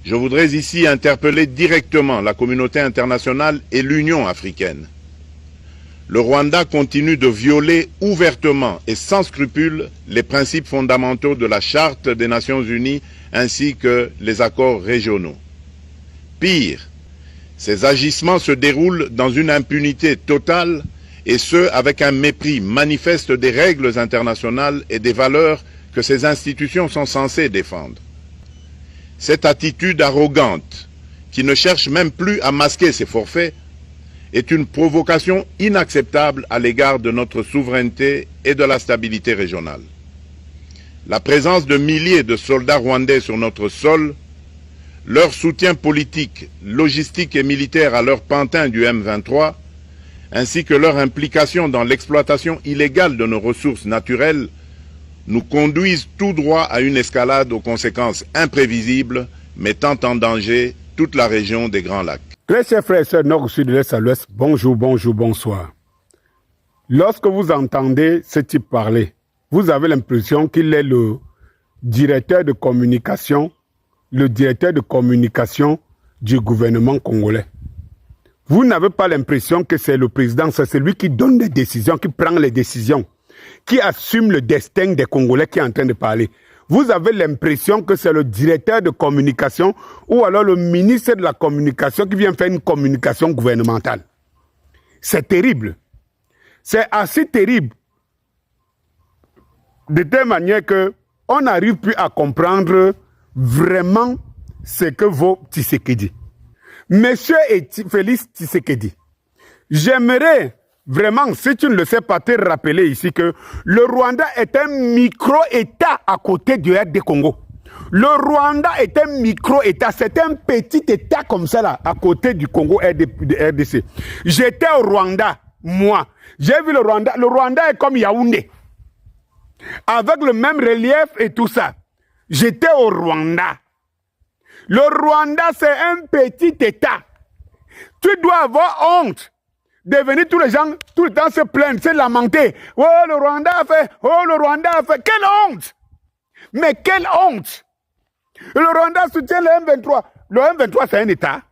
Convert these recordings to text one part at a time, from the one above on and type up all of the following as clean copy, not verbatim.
Je voudrais ici interpeller directement la communauté internationale et l'Union africaine. Le Rwanda continue de violer ouvertement et sans scrupule les principes fondamentaux de la Charte des Nations Unies ainsi que les accords régionaux. Pire, ces agissements se déroulent dans une impunité totale et ce, avec un mépris manifeste des règles internationales et des valeurs que ces institutions sont censées défendre. Cette attitude arrogante, qui ne cherche même plus à masquer ses forfaits, est une provocation inacceptable à l'égard de notre souveraineté et de la stabilité régionale. La présence de milliers de soldats rwandais sur notre sol, leur soutien politique, logistique et militaire à leur pantin du M23, ainsi que leur implication dans l'exploitation illégale de nos ressources naturelles, nous conduisent tout droit à une escalade aux conséquences imprévisibles, mettant en danger toute la région des Grands Lacs. Très chers frères et sœurs, nord, sud, de l'est à l'ouest, bonjour, bonjour, bonsoir. Lorsque vous entendez ce type parler, vous avez l'impression qu'il est le directeur de communication du gouvernement congolais. Vous n'avez pas l'impression que c'est le président, c'est lui qui donne des décisions, qui prend les décisions, qui assume le destin des Congolais qui est en train de parler. Vous avez l'impression que c'est le directeur de communication ou alors le ministre de la communication qui vient faire une communication gouvernementale. C'est terrible. C'est assez terrible. De telle manière qu'on n'arrive plus à comprendre vraiment ce que vaut Tshisekedi. Monsieur Félix Tshisekedi, j'aimerais vraiment, si tu ne le sais pas, te rappeler ici que le Rwanda est un micro-État à côté du RD Congo. Le Rwanda est un micro-État, c'est un petit État comme ça là, à côté du Congo RDC. J'étais au Rwanda, moi. J'ai vu le Rwanda. Le Rwanda est comme Yaoundé, avec le même relief et tout ça. J'étais au Rwanda. Le Rwanda, c'est un petit État. Tu dois avoir honte de venir tous les gens, tout le temps se plaindre, se lamenter. Oh, le Rwanda a fait, oh, le Rwanda a fait. Quelle honte! Mais quelle honte! Le Rwanda soutient le M23. Le M23, c'est un État.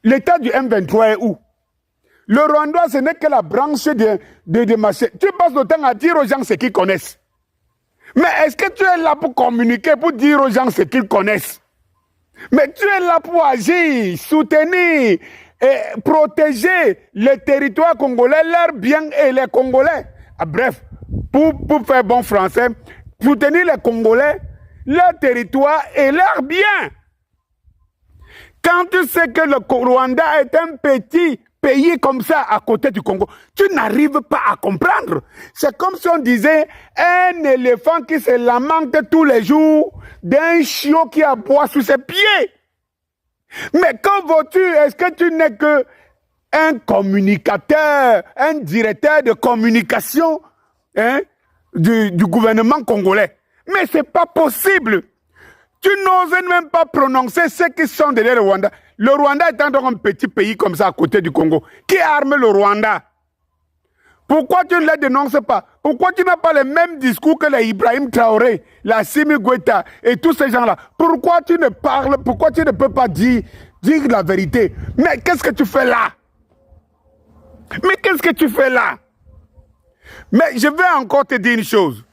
L'État du M23 est où? Le Rwanda, ce n'est que la branche de marché. Tu passes le temps à dire aux gens ce qu'ils connaissent. Mais est-ce que tu es là pour communiquer, pour dire aux gens ce qu'ils connaissent? Mais tu es là pour agir, soutenir et protéger les territoires congolais, leurs biens et les Congolais. Ah, bref, pour faire bon français, soutenir les Congolais, leurs territoires et leurs biens. Quand tu sais que le Rwanda est un petit pays comme ça à côté du Congo, tu n'arrives pas à comprendre. C'est comme si on disait un éléphant qui se lamente tous les jours d'un chiot qui aboie sous ses pieds. Mais quand vas-tu, est-ce que tu n'es que un communicateur, un directeur de communication du gouvernement congolais? Mais ce n'est pas possible. Tu n'oses même pas prononcer ceux qui sont derrière le Rwanda. Le Rwanda étant donc un petit pays comme ça à côté du Congo. Qui arme le Rwanda? Pourquoi tu ne les dénonces pas? Pourquoi tu n'as pas le même discours que les Ibrahim Traoré, la Assimi Goïta et tous ces gens-là? Pourquoi tu ne parles, pourquoi tu ne peux pas dire la vérité? Mais qu'est-ce que tu fais là? Mais qu'est-ce que tu fais là? Mais je vais encore te dire une chose.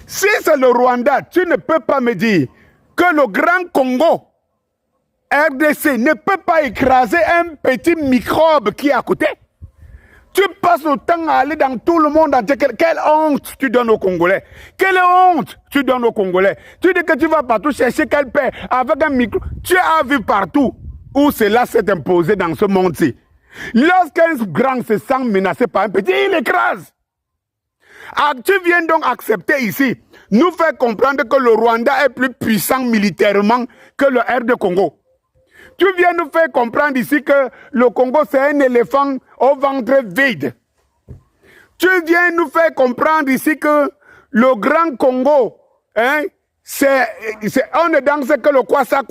Si c'est le Rwanda, tu ne peux pas me dire que le grand Congo, RDC, ne peut pas écraser un petit microbe qui est à côté. Tu passes le temps à aller dans tout le monde entier. Quelle honte tu donnes aux Congolais? Quelle honte tu donnes aux Congolais? Tu dis que tu vas partout chercher quel père avec un micro. Tu as vu partout où cela s'est imposé dans ce monde-ci. Lorsqu'un grand se sent menacé par un petit, il écrase. Ah, tu viens donc accepter ici, nous faire comprendre que le Rwanda est plus puissant militairement que le RD Congo. Tu viens nous faire comprendre ici que le Congo c'est un éléphant au ventre vide. Tu viens nous faire comprendre ici que le grand Congo, on ne danse que le kwasa,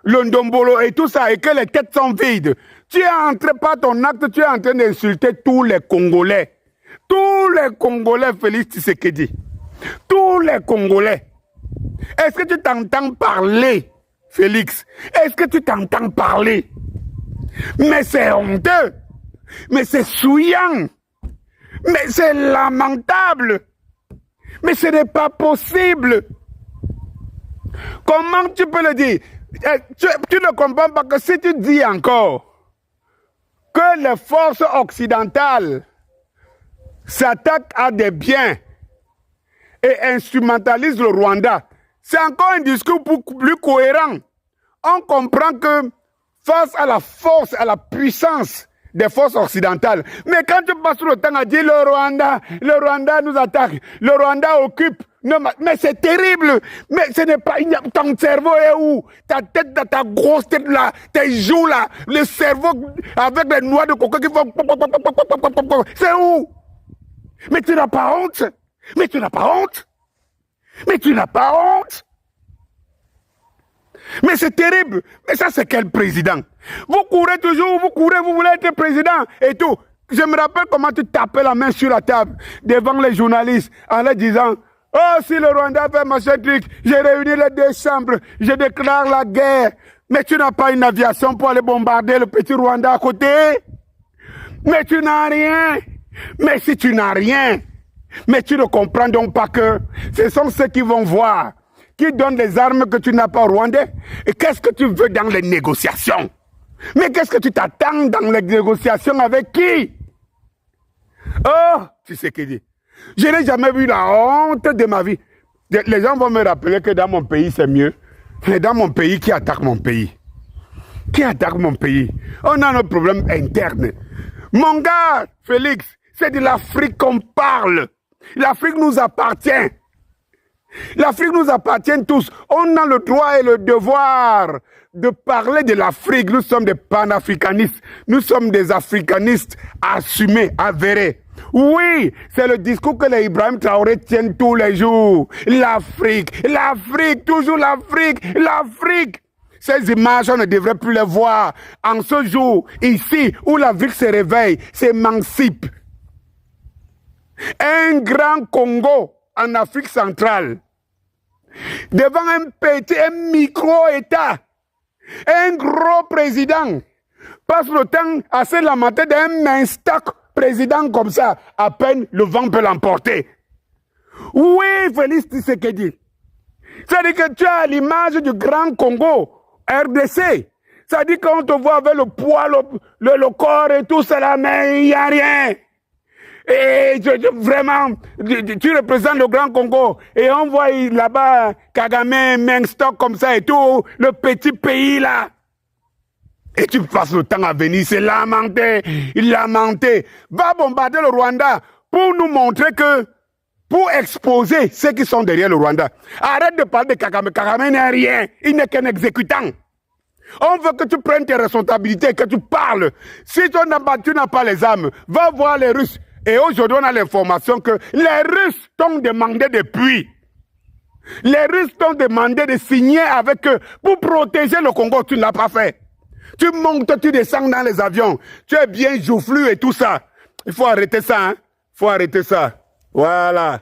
le ndombolo et tout ça, et que les têtes sont vides. Tu es entré par ton acte, tu es en train d'insulter tous les Congolais. Tous les Congolais, Félix Tshisekedi. Tous les Congolais. Est-ce que tu t'entends parler Félix, est-ce que tu t'entends parler? Mais c'est honteux. Mais c'est souillant. Mais c'est lamentable. Mais ce n'est pas possible. Comment tu peux le dire? Tu ne comprends pas que si tu dis encore que les forces occidentales s'attaquent à des biens et instrumentalisent le Rwanda, c'est encore un discours plus cohérent. On comprend que face à la force, à la puissance des forces occidentales, mais quand tu passes le temps à dire le Rwanda nous attaque, le Rwanda occupe, non, mais c'est terrible, mais ce n'est pas, ton cerveau est où? Ta tête, ta grosse tête là, tes joues là, le cerveau avec les noix de coco qui font, c'est où? Mais tu n'as pas honte? Mais tu n'as pas honte? Mais tu n'as pas honte? Mais c'est terrible. Mais ça, c'est quel président? Vous courez toujours, vous voulez être président et tout. Je me rappelle comment tu tapais la main sur la table devant les journalistes en leur disant « Oh, si le Rwanda fait machin truc, j'ai réuni les deux chambres, je déclare la guerre. » Mais tu n'as pas une aviation pour aller bombarder le petit Rwanda à côté? Mais tu n'as rien. Mais si tu n'as rien, mais tu ne comprends donc pas que ce sont ceux qui vont voir, qui donnent les armes que tu n'as pas au Rwandais. Et qu'est-ce que tu veux dans les négociations? Mais qu'est-ce que tu t'attends dans les négociations avec qui? Oh, tu sais qui dit. Je n'ai jamais vu la honte de ma vie. Les gens vont me rappeler que dans mon pays, c'est mieux. Mais dans mon pays, qui attaque mon pays? Qui attaque mon pays? On a nos problèmes internes. Mon gars, Félix, c'est de l'Afrique qu'on parle. L'Afrique nous appartient. L'Afrique nous appartient tous. On a le droit et le devoir de parler de l'Afrique. Nous sommes des panafricanistes. Nous sommes des africanistes assumés, avérés. Oui, c'est le discours que les Ibrahim Traoré tiennent tous les jours. L'Afrique, l'Afrique, toujours l'Afrique, l'Afrique. Ces images, on ne devrait plus les voir. En ce jour, ici, où l'Afrique se réveille, s'émancipe. Un grand Congo en Afrique centrale, devant un micro-État, un gros président, passe le temps à se lamenter d'un minstock président comme ça, à peine le vent peut l'emporter. Oui, Félix Tshisekedi. C'est-à-dire que tu as l'image du grand Congo, RDC. C'est-à-dire qu'on te voit avec le poids, le corps et tout cela, mais il n'y a rien. Et vraiment, tu représentes le Grand Congo et on voit là-bas Kagame, Mengstock comme ça et tout, le petit pays là. Et tu passes le temps à venir se lamenter, lamenter. Va bombarder le Rwanda pour nous montrer que, pour exposer ceux qui sont derrière le Rwanda. Arrête de parler de Kagame. Kagame n'est rien, il n'est qu'un exécutant. On veut que tu prennes tes responsabilités, que tu parles. Si tu n'as pas les armes, va voir les Russes. Et aujourd'hui, on a l'information que les Russes t'ont demandé depuis. Les Russes t'ont demandé de signer avec eux pour protéger le Congo. Tu ne l'as pas fait. Tu montes, tu descends dans les avions. Tu es bien joufflu et tout ça. Il faut arrêter ça. Il faut arrêter ça. Voilà.